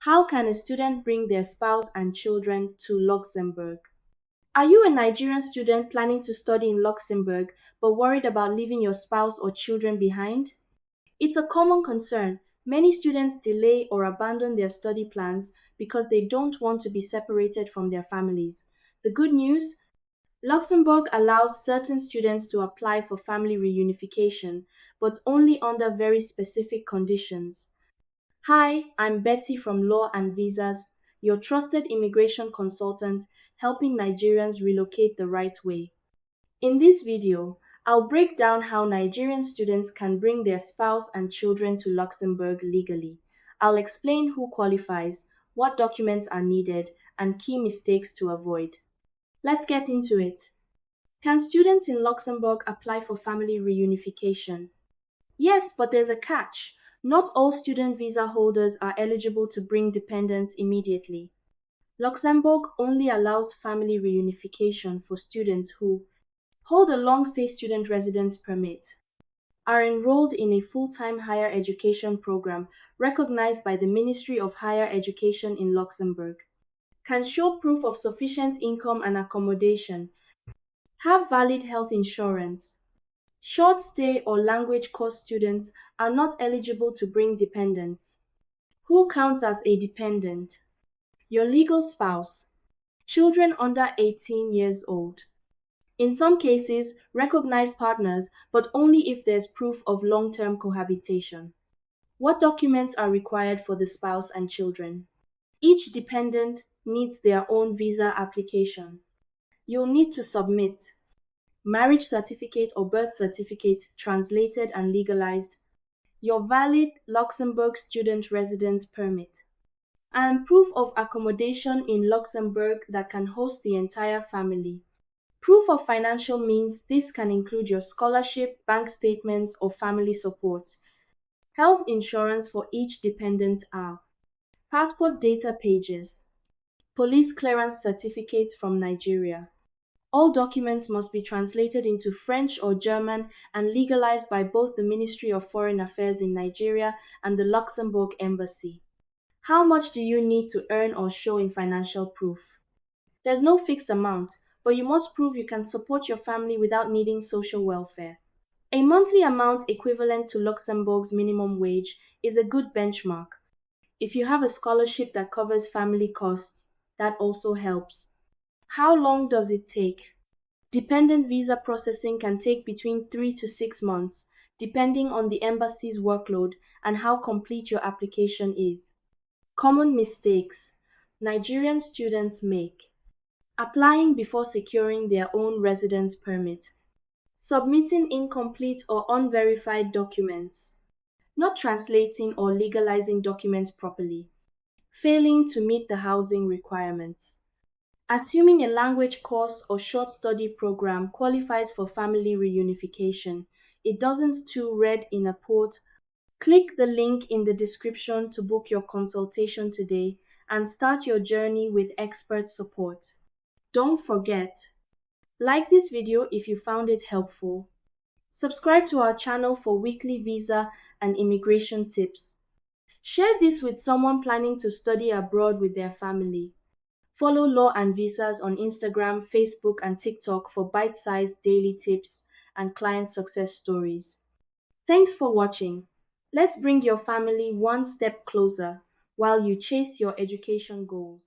How can a student bring their spouse and children to Luxembourg? Are you a Nigerian student planning to study in Luxembourg but worried about leaving your spouse or children behind? It's a common concern. Many students delay or abandon their study plans because they don't want to be separated from their families. The good news: Luxembourg allows certain students to apply for family reunification, but only under very specific conditions. Hi, I'm Betty from Law and Visas, your trusted immigration consultant helping Nigerians relocate the right way. In this video, I'll break down how Nigerian students can bring their spouse and children to Luxembourg legally. I'll explain who qualifies, what documents are needed, and key mistakes to avoid. Let's get into it. Can students in Luxembourg apply for family reunification? Yes, but there's a catch. Not all student visa holders are eligible to bring dependents immediately. Luxembourg only allows family reunification for students who hold a long-stay student residence permit, are enrolled in a full-time higher education program recognized by the Ministry of Higher Education in Luxembourg, can show proof of sufficient income and accommodation, have valid health insurance. Short stay or language course students are not eligible to bring dependents. Who counts as a dependent? Your legal spouse. Children under 18 years old. In some cases, recognize partners, but only if there's proof of long-term cohabitation. What documents are required for the spouse and children? Each dependent needs their own visa application. You'll need to submit marriage certificate or birth certificate translated and legalized, your valid Luxembourg student residence permit, and proof of accommodation in Luxembourg that can host the entire family. Proof of financial means: this can include your scholarship, bank statements, or family support. Health insurance for each dependent are passport data pages, police clearance certificates from Nigeria. All documents must be translated into French or German and legalized by both the Ministry of Foreign Affairs in Nigeria and the Luxembourg Embassy. How much do you need to earn or show in financial proof? There's no fixed amount, but you must prove you can support your family without needing social welfare. A monthly amount equivalent to Luxembourg's minimum wage is a good benchmark. If you have a scholarship that covers family costs, that also helps. How long does it take? Dependent visa processing can take between 3 to 6 months, depending on the embassy's workload and how complete your application is. Common mistakes Nigerian students make: applying before securing their own residence permit, submitting incomplete or unverified documents, not translating or legalizing documents properly, failing to meet the housing requirements. Assuming a language course or short study program qualifies for family reunification, it doesn't too read in a port. Click the link in the description to book your consultation today and start your journey with expert support. Don't forget, like this video if you found it helpful. Subscribe to our channel for weekly visa and immigration tips. Share this with someone planning to study abroad with their family. Follow Law and Visas on Instagram, Facebook, and TikTok for bite-sized daily tips and client success stories. Thanks for watching. Let's bring your family one step closer while you chase your education goals.